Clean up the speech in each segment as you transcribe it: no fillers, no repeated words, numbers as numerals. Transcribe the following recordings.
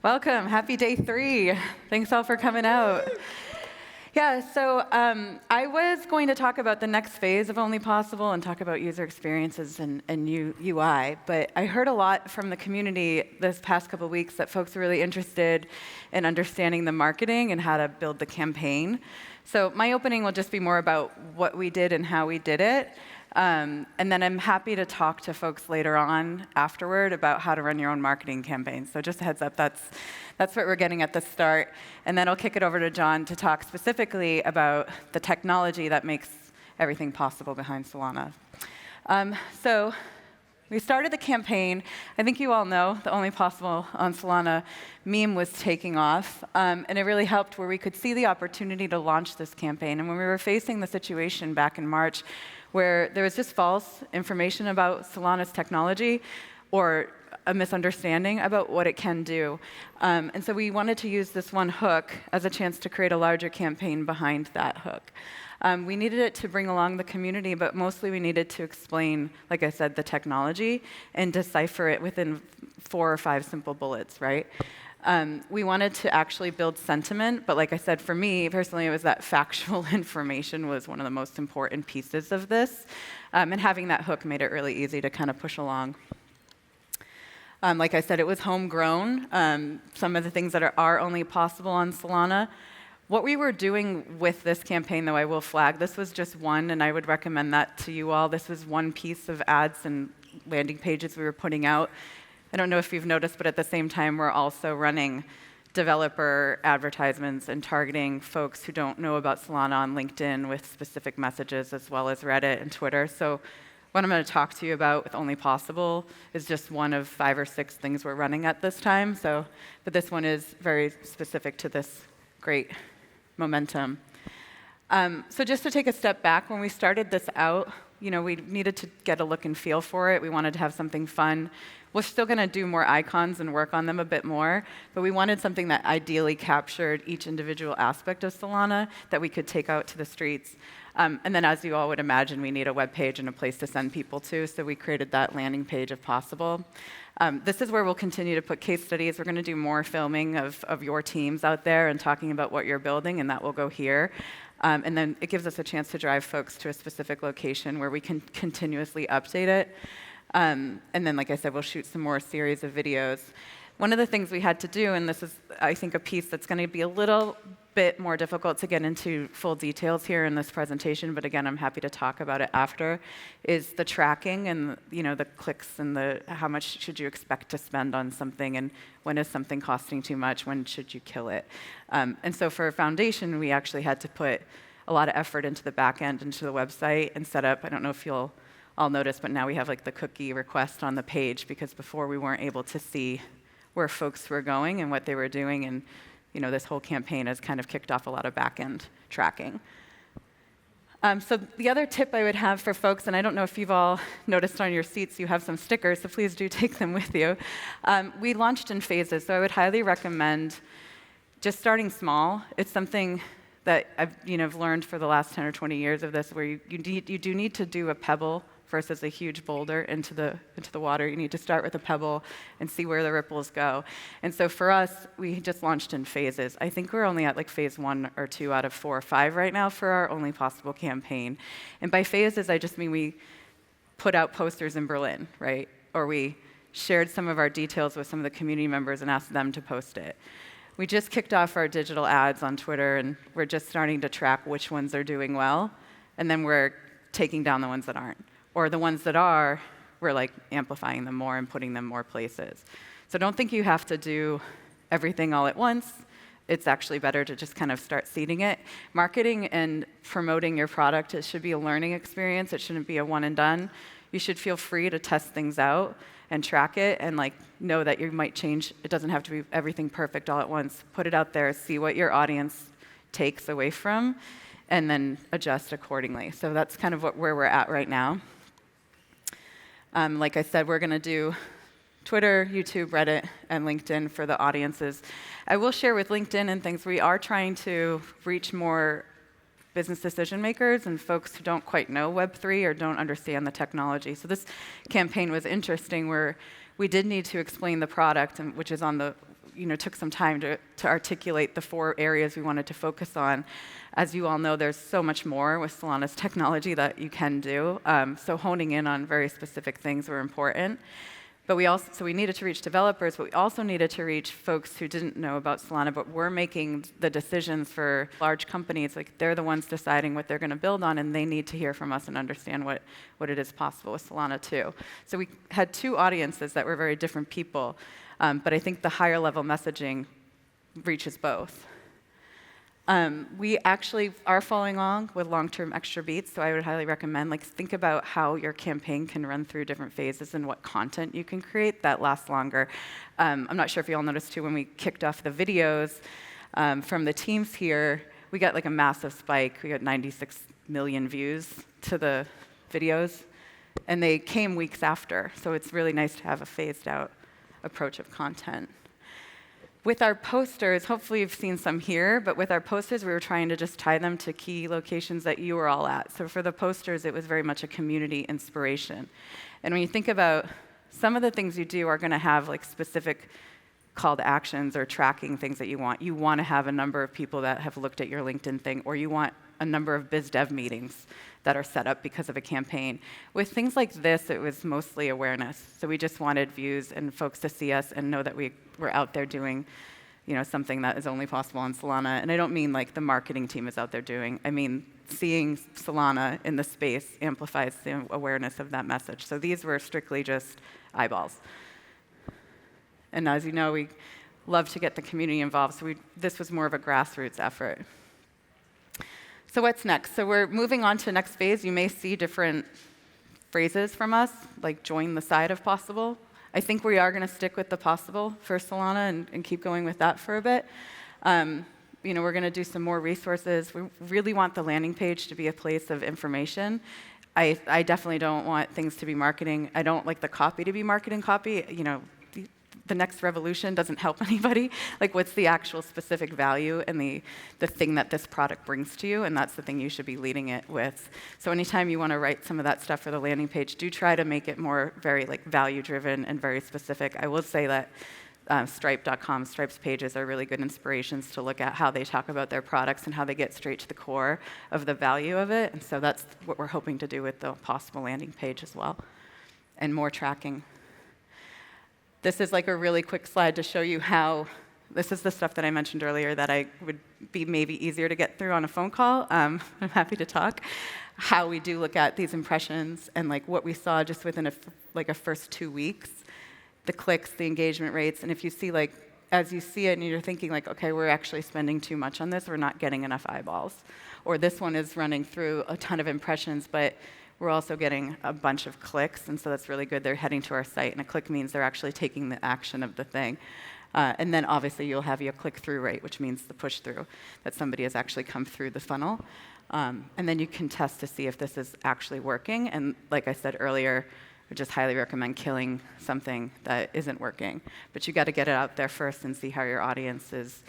Welcome. Happy day 3. Thanks all for coming out. Yeah, so I was going to talk about the next phase of Only Possible and talk about user experiences and UI, but I heard a lot from the community this past couple of weeks that folks are really interested in understanding the marketing and how to build the campaign. So my opening will just be more about what we did and how we did it. And then I'm happy to talk to folks later on afterward about how to run your own marketing campaigns. So just a heads up, that's what we're getting at the start. And then I'll kick it over to John to talk specifically about the technology that makes everything possible behind Scalana. So we started the campaign. I think you all know the Only Possible on Scalana meme was taking off. And it really helped where we could see the opportunity to launch this campaign. And when we were facing the situation back in March, where there was just false information about Scalana's technology or a misunderstanding about what it can do. And so we wanted to use this one hook as a chance to create a larger campaign behind that hook. We needed it to bring along the community, but mostly we needed to explain, like I said, the technology and decipher it within 4 or 5 simple bullets, right? We wanted to actually build sentiment, but like I said, for me personally, it was that factual information was one of the most important pieces of this, and having that hook made it really easy to kind of push along. Like I said, it was homegrown. Some of the things that are only possible on Scalana. What we were doing with this campaign, though, I will flag, this was just one, and I would recommend that to you all. This was one piece of ads and landing pages we were putting out. I don't know if you've noticed, but at the same time, we're also running developer advertisements and targeting folks who don't know about Scalana on LinkedIn with specific messages, as well as Reddit and Twitter. So what I'm going to talk to you about with Only Possible is just one of 5 or 6 things we're running at this time. But this one is very specific to this great momentum. So just to take a step back, when we started this out, we needed to get a look and feel for it. We wanted to have something fun. We're still going to do more icons and work on them a bit more, but we wanted something that ideally captured each individual aspect of Scalana that we could take out to the streets. And then, as you all would imagine, we need a web page and a place to send people to, so we created that landing page if possible. This is where we'll continue to put case studies. We're going to do more filming of your teams out there and talking about what you're building, and that will go here. And then it gives us a chance to drive folks to a specific location where we can continuously update it. And then, like I said, we'll shoot some more series of videos. One of the things we had to do, and this is, I think, a piece that's going to be a little bit more difficult to get into full details here in this presentation, but again, I'm happy to talk about it after, is the tracking and the clicks and the how much should you expect to spend on something, and when is something costing too much, when should you kill it. And so for Foundation, we actually had to put a lot of effort into the back end, into the website, and set up, I don't know if you'll all notice, but now we have like the cookie request on the page, because before we weren't able to see where folks were going and what they were doing, and this whole campaign has kind of kicked off a lot of back-end tracking. So the other tip I would have for folks, and I don't know if you've all noticed on your seats, you have some stickers, so please do take them with you. We launched in phases, so I would highly recommend just starting small. It's something that I've learned for the last 10 or 20 years of this, where you do need to do a pebble versus a huge boulder into the water. You need to start with a pebble and see where the ripples go. And so for us, we just launched in phases. I think we're only at like phase 1 or 2 out of 4 or 5 right now for our Only Possible campaign. And by phases, I just mean we put out posters in Berlin, right? Or we shared some of our details with some of the community members and asked them to post it. We just kicked off our digital ads on Twitter, and we're just starting to track which ones are doing well, and then we're taking down the ones that aren't. Or the ones that are, we're like amplifying them more and putting them more places. So don't think you have to do everything all at once. It's actually better to just kind of start seeding it. Marketing and promoting your product, it should be a learning experience. It shouldn't be a one and done. You should feel free to test things out and track it, and know that you might change. It doesn't have to be everything perfect all at once. Put it out there, see what your audience takes away from, and then adjust accordingly. So that's kind of where we're at right now. Like I said, we're going to do Twitter, YouTube, Reddit, and LinkedIn for the audiences. I will share with LinkedIn and things, we are trying to reach more business decision makers and folks who don't quite know Web3 or don't understand the technology. So this campaign was interesting, where we did need to explain the product, which is on the took some time to articulate the 4 areas we wanted to focus on. As you all know, there's so much more with Scalana's technology that you can do. So honing in on very specific things were important. But we needed to reach developers, but we also needed to reach folks who didn't know about Scalana, but were making the decisions for large companies. Like, they're the ones deciding what they're going to build on, and they need to hear from us and understand what it is possible with Scalana too. So we had 2 audiences that were very different people, but I think the higher level messaging reaches both. We actually are following along with long-term extra beats, so I would highly recommend, think about how your campaign can run through different phases and what content you can create that lasts longer. I'm not sure if you all noticed too, when we kicked off the videos from the teams here, we got a massive spike. We got 96 million views to the videos, and they came weeks after, so it's really nice to have a phased out approach of content. With our posters, hopefully you've seen some here, but with our posters, we were trying to just tie them to key locations that you were all at. So for the posters, it was very much a community inspiration. And when you think about some of the things you do are going to have specific call to actions or tracking things that you want. You want to have a number of people that have looked at your LinkedIn thing, or you want a number of biz dev meetings that are set up because of a campaign. With things like this, it was mostly awareness. So we just wanted views and folks to see us and know that we were out there doing something that is only possible on Scalana. And I don't mean the marketing team is out there doing. I mean, seeing Scalana in the space amplifies the awareness of that message. So these were strictly just eyeballs. And as you know, we love to get the community involved, so this was more of a grassroots effort. So what's next? So we're moving on to the next phase. You may see different phrases from us, like join the side if possible. I think we are going to stick with the possible for Scalana and keep going with that for a bit. We're going to do some more resources. We really want the landing page to be a place of information. I definitely don't want things to be marketing. I don't like the copy to be marketing copy. The next revolution doesn't help anybody. What's the actual specific value and the thing that this product brings to you? And that's the thing you should be leading it with. So anytime you want to write some of that stuff for the landing page, do try to make it more very value-driven and very specific. I will say that Stripe.com, Stripe's pages are really good inspirations to look at how they talk about their products and how they get straight to the core of the value of it. And so that's what we're hoping to do with the possible landing page as well, and more tracking. This is a really quick slide to show you how, this is the stuff that I mentioned earlier that I would be maybe easier to get through on a phone call. I'm happy to talk. How we do look at these impressions and what we saw just within a first 2 weeks, the clicks, the engagement rates, and if you see as you see it and you're thinking okay, we're actually spending too much on this, we're not getting enough eyeballs. Or this one is running through a ton of impressions, but we're also getting a bunch of clicks, and so that's really good. They're heading to our site, and a click means they're actually taking the action of the thing. And then obviously you'll have your click-through rate, which means the push-through, that somebody has actually come through the funnel. And then you can test to see if this is actually working. And like I said earlier, I just highly recommend killing something that isn't working. But you got to get it out there first and see how your audience is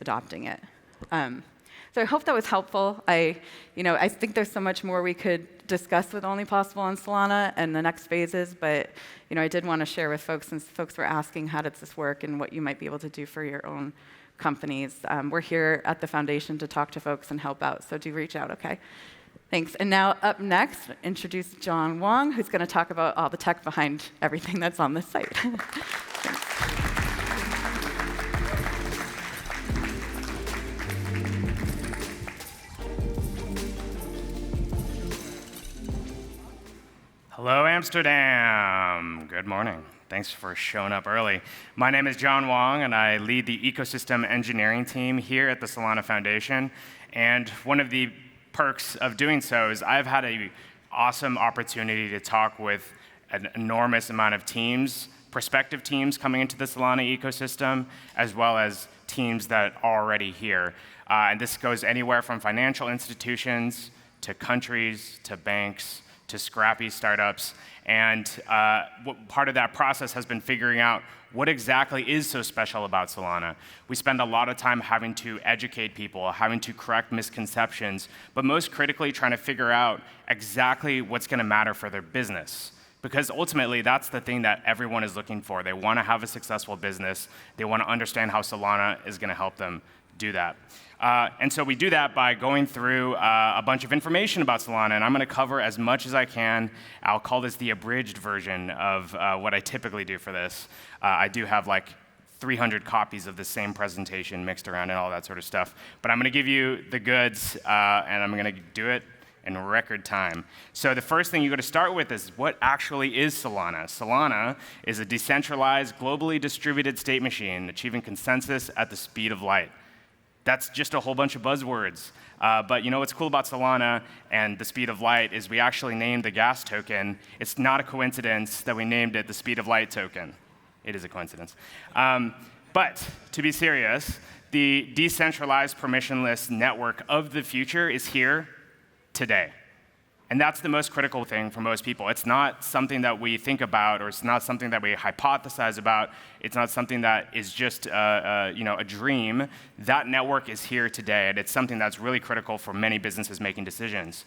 adopting it. So I hope that was helpful. I think there's so much more we could discuss with Only Possible on Scalana and the next phases, but I did want to share with folks, since folks were asking how does this work and what you might be able to do for your own companies. We're here at the foundation to talk to folks and help out, so do reach out, okay? Thanks. And now up next, introduce John Wong, who's going to talk about all the tech behind everything that's on this site. Hello, Amsterdam. Good morning. Thanks for showing up early. My name is John Wong, and I lead the ecosystem engineering team here at the Scalana Foundation. And one of the perks of doing so is I've had an awesome opportunity to talk with an enormous amount of teams, prospective teams coming into the Scalana ecosystem, as well as teams that are already here. And this goes anywhere from financial institutions to countries to banks to scrappy startups. And part of that process has been figuring out what exactly is so special about Scalana. We spend a lot of time having to educate people, having to correct misconceptions, but most critically trying to figure out exactly what's going to matter for their business. Because ultimately, that's the thing that everyone is looking for. They want to have a successful business. They want to understand how Solana is going to help them do that. And so we do that by going through a bunch of information about Solana, and I'm going to cover as much as I can. I'll call this the abridged version of what I typically do for this. I do have like 300 copies of the same presentation mixed around and all that sort of stuff. But I'm going to give you the goods, and I'm going to do it in record time. So the first thing you got to start with is what actually is Solana. Solana is a decentralized, globally distributed state machine achieving consensus at the speed of light. That's just a whole bunch of buzzwords. But you know what's cool about Solana and the speed of light is we actually named the gas token. It's not a coincidence that we named it the speed of light token. It is a coincidence. But to be serious, the decentralized permissionless network of the future is here today. And that's the most critical thing for most people. It's not something that we think about, or it's not something that we hypothesize about. It's not something that is just a dream. That network is here today, and it's something that's really critical for many businesses making decisions.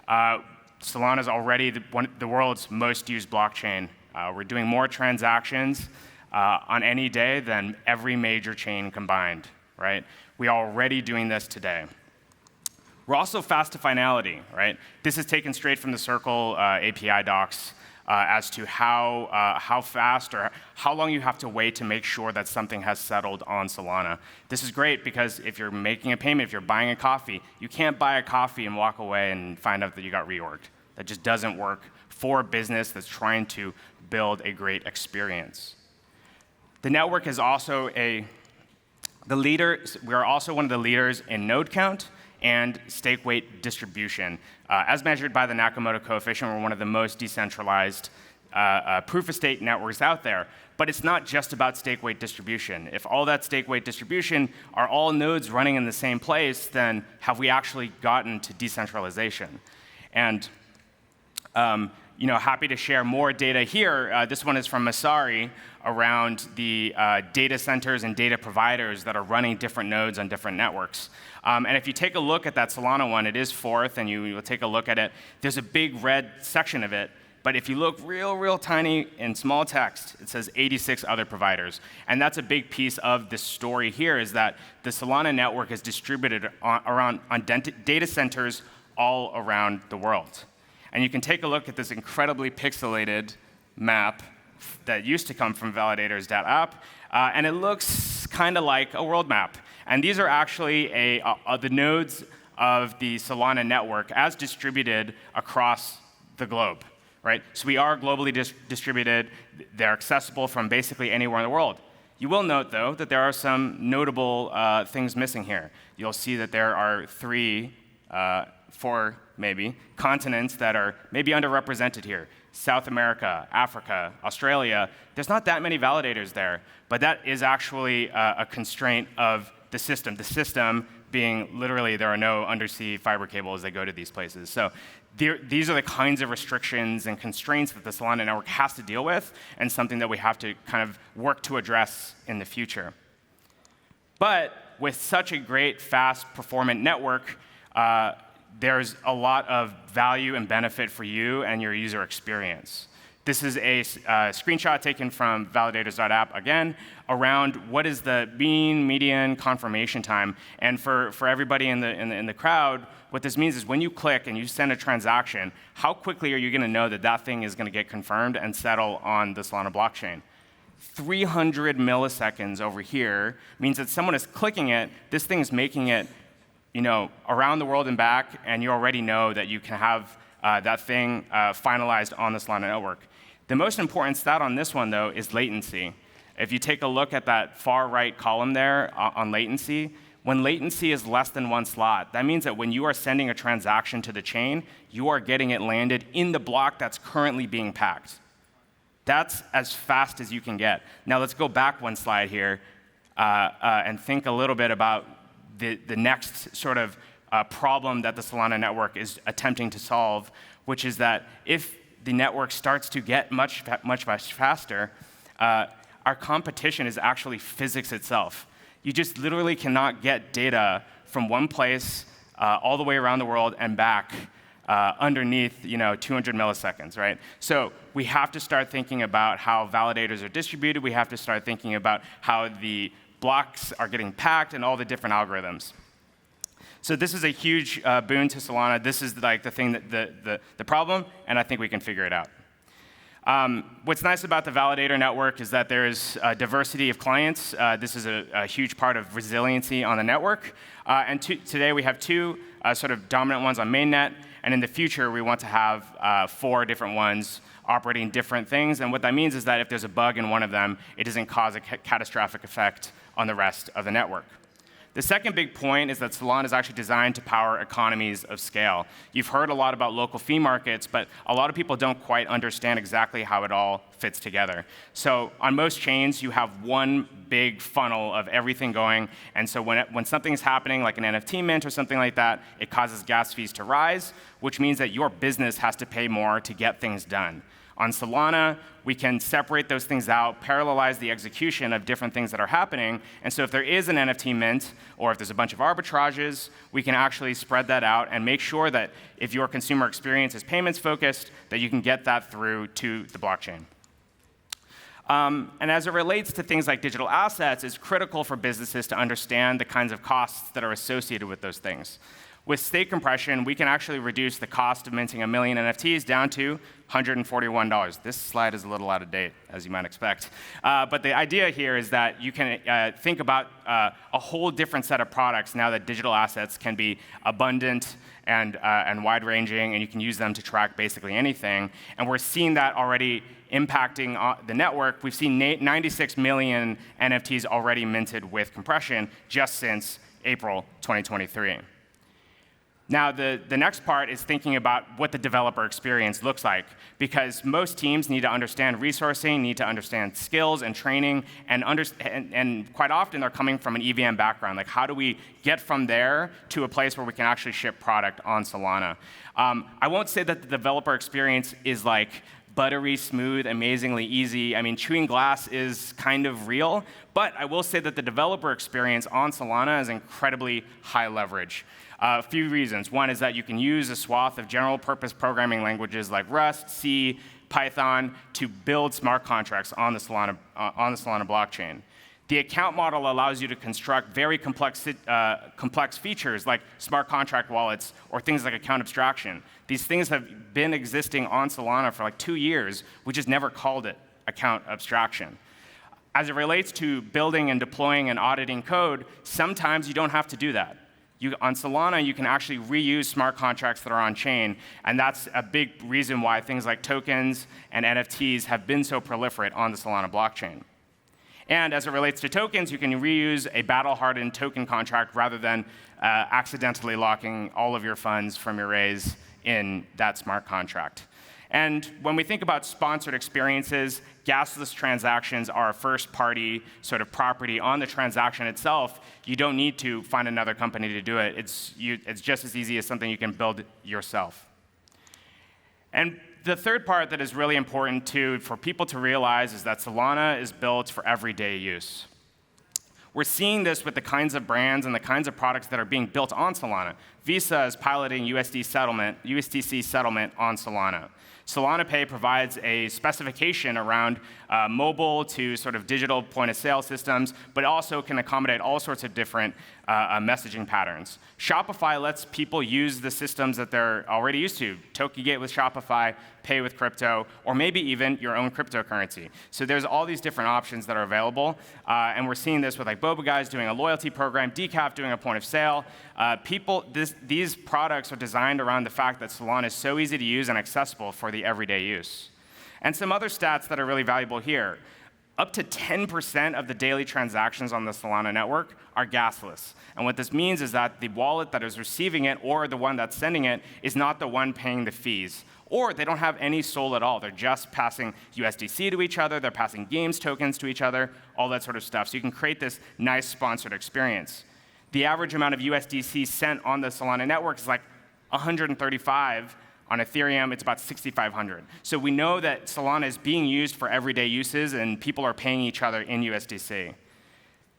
Solana is already the world's most used blockchain. We're doing more transactions on any day than every major chain combined, right? We are already doing this today. We're also fast to finality, right? This is taken straight from the Circle API docs as to how fast or how long you have to wait to make sure that something has settled on Solana. This is great because if you're making a payment, if you're buying a coffee, you can't buy a coffee and walk away and find out that you got reorged. That just doesn't work for a business that's trying to build a great experience. The network is also we are also one of the leaders in node count and stake weight distribution. As measured by the Nakamoto coefficient, we're one of the most decentralized proof-of-stake networks out there. But it's not just about stake weight distribution. If all that stake weight distribution are all nodes running in the same place, then have we actually gotten to decentralization? And happy to share more data here. This one is from Masari around the data centers and data providers that are running different nodes on different networks. And if you take a look at that Solana one, it is fourth, and you will take a look at it. There's a big red section of it, but if you look real tiny in small text, it says 86 other providers. And that's a big piece of this story here, is that the Solana network is distributed on data centers all around the world. And you can take a look at this incredibly pixelated map that used to come from validators.app, and it looks kind of like a world map. And these are actually the nodes of the Solana network as distributed across the globe, right? So we are globally distributed. They're accessible from basically anywhere in the world. You will note, though, that there are some notable things missing here. You'll see that there are 4 maybe, continents that are maybe underrepresented here. South America, Africa, Australia. There's not that many validators there, but that is actually a constraint of the system. The system being literally there are no undersea fiber cables that go to these places. So these are the kinds of restrictions and constraints that the Solana network has to deal with, and something that we have to kind of work to address in the future. But with such a great, fast, performant network, there's a lot of value and benefit for you and your user experience. This is a screenshot taken from validators.app, again, around what is the mean, median confirmation time. And for everybody in the crowd, what this means is when you click and you send a transaction, how quickly are you going to know that that thing is going to get confirmed and settle on the Solana blockchain? 300 milliseconds over here means that someone is clicking it, this thing is making it around the world and back, and you already know that you can have that thing finalized on the Solana network. The most important stat on this one, though, is latency. If you take a look at that far right column there on latency, when latency is less than 1 slot, that means that when you are sending a transaction to the chain, you are getting it landed in the block that's currently being packed. That's as fast as you can get. Now let's go back 1 slide here and think a little bit about the next sort of problem that the Solana network is attempting to solve, which is that if the network starts to get much faster, our competition is actually physics itself. You just literally cannot get data from one place all the way around the world and back underneath 200 milliseconds, right? So we have to start thinking about how validators are distributed. We have to start thinking about how the blocks are getting packed and all the different algorithms. So this is a huge boon to Solana. This is like the thing the problem, and I think we can figure it out. What's nice about the validator network is that there is a diversity of clients. This is a huge part of resiliency on the network. And today we have two sort of dominant ones on mainnet, and in the future we want to have 4 different ones operating different things. And what that means is that if there's a bug in one of them, it doesn't cause a catastrophic effect on the rest of the network. The second big point is that Solana is actually designed to power economies of scale. You've heard a lot about local fee markets, but a lot of people don't quite understand exactly how it all fits together. So on most chains, you have one big funnel of everything going, and so when something's happening, like an NFT mint or something like that, it causes gas fees to rise, which means that your business has to pay more to get things done. On Solana, we can separate those things out, parallelize the execution of different things that are happening. And so if there is an NFT mint, or if there's a bunch of arbitrages, we can actually spread that out and make sure that if your consumer experience is payments focused, that you can get that through to the blockchain. And as it relates to things like digital assets, it's critical for businesses to understand the kinds of costs that are associated with those things. With state compression, we can actually reduce the cost of minting 1 million NFTs down to $141. This slide is a little out of date, as you might expect. But the idea here is that you can think about a whole different set of products now that digital assets can be abundant and wide-ranging, and you can use them to track basically anything. And we're seeing that already impacting the network. We've seen 96 million NFTs already minted with compression just since April 2023. Now, the next part is thinking about what the developer experience looks like, because most teams need to understand resourcing, need to understand skills and training, and quite often they're coming from an EVM background. Like, how do we get from there to a place where we can actually ship product on Solana? I won't say that the developer experience is like buttery smooth, amazingly easy. I mean, chewing glass is kind of real, but I will say that the developer experience on Solana is incredibly high leverage. A few reasons. One is that you can use a swath of general-purpose programming languages like Rust, C, Python to build smart contracts on the Solana blockchain. The account model allows you to construct very complex features like smart contract wallets or things like account abstraction. These things have been existing on Solana for like 2 years. We just never called it account abstraction. As it relates to building and deploying and auditing code, sometimes you don't have to do that. On Solana, you can actually reuse smart contracts that are on chain, and that's a big reason why things like tokens and NFTs have been so proliferate on the Solana blockchain. And as it relates to tokens, you can reuse a battle-hardened token contract rather than accidentally locking all of your funds from your raise in that smart contract. And when we think about sponsored experiences, gasless transactions are a first-party sort of property on the transaction itself. You don't need to find another company to do it. It's just as easy as something you can build yourself. And the third part that is really important for people to realize is that Solana is built for everyday use. We're seeing this with the kinds of brands and the kinds of products that are being built on Solana. Visa is piloting USDC settlement on Solana. Solana Pay provides a specification around mobile to sort of digital point-of-sale systems, but also can accommodate all sorts of different messaging patterns. Shopify lets people use the systems that they're already used to. Tokigate with Shopify, pay with crypto, or maybe even your own cryptocurrency. So there's all these different options that are available, and we're seeing this with like Boba Guys doing a loyalty program, Decaf doing a point of sale. These products are designed around the fact that Solana is so easy to use and accessible for the everyday use. And some other stats that are really valuable here. Up to 10% of the daily transactions on the Solana network are gasless. And what this means is that the wallet that is receiving it or the one that's sending it is not the one paying the fees. Or they don't have any SOL at all. They're just passing USDC to each other. They're passing games tokens to each other, all that sort of stuff. So you can create this nice sponsored experience. The average amount of USDC sent on the Solana network is like 135. On Ethereum, it's about 6,500. So we know that Solana is being used for everyday uses, and people are paying each other in USDC.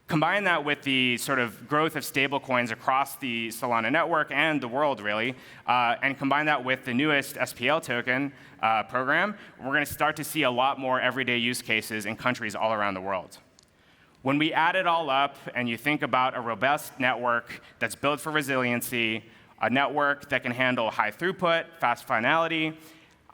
Combine that with the sort of growth of stablecoins across the Solana network and the world, really, and combine that with the newest SPL token program, we're going to start to see a lot more everyday use cases in countries all around the world. When we add it all up and you think about a robust network that's built for resiliency, a network that can handle high throughput, fast finality,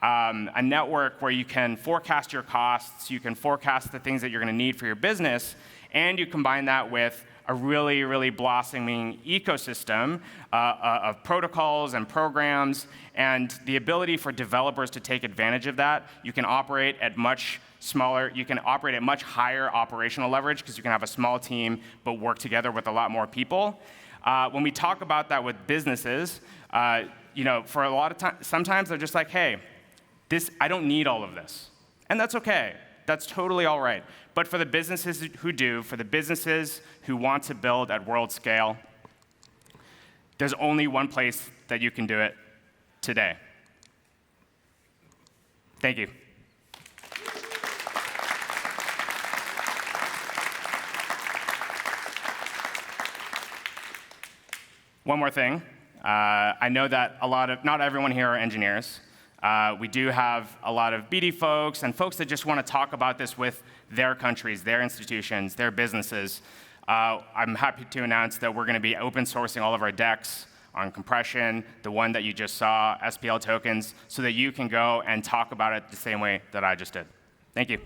a network where you can forecast your costs, you can forecast the things that you're going to need for your business, and you combine that with a really, really blossoming ecosystem of protocols and programs, and the ability for developers to take advantage of that. You can operate at much smaller, you can operate at much higher operational leverage because you can have a small team but work together with a lot more people. When we talk about that with businesses, for a lot of times, sometimes they're just like, hey, I don't need all of this. And that's okay. That's totally all right. But for the businesses who do, for the businesses who want to build at world scale, there's only one place that you can do it today. Thank you. One more thing. I know that not everyone here are engineers. We do have a lot of BD folks and folks that just want to talk about this with their countries, their institutions, their businesses. I'm happy to announce that we're going to be open sourcing all of our decks on compression, the one that you just saw, SPL tokens, so that you can go and talk about it the same way that I just did. Thank you.